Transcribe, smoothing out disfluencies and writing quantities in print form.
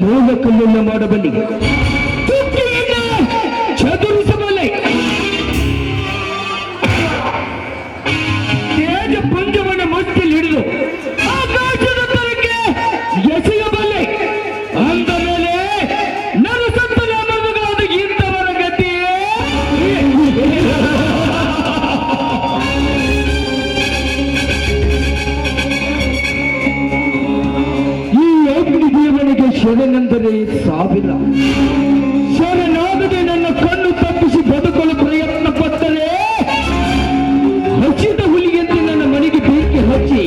ಮೂಲ ಕಲ್ಲನ್ನ ಮಾಡಬಲ್ಲಿ, ತುಕ್ಕಿಯನ್ನ ಚದುರಿಸಬಲ್ಲೆ, ತೇಜ ಪಂಜವನ್ನು ಮುಷ್ಟಿಯಲ್ಲಿ ಹಿಡಿದು ಆಕಾಶದ ತರಕ್ಕೆ ಎಸೆಯಬಲ್ಲೆ. ಅಂದ ಮೇಲೆ ನಾನು ಸತ್ತನ ಮರುಗಳಾದ ಇಂಥವರ ಗತಿಯೇ. ಶರಣೆಂದರೆ ಸಾವಿಲ್ಲ. ಶರಣಾಗದೆ ನನ್ನ ಕಣ್ಣು ತಪ್ಪಿಸಿ ಬದುಕಲು ಪ್ರಯತ್ನ ಪಟ್ಟರೆ ಹಚ್ಚಿದ ಹುಲಿಯಂತೆ ನನ್ನ ಮನೆಗೆ ಬೆಂಕಿ ಹಚ್ಚಿ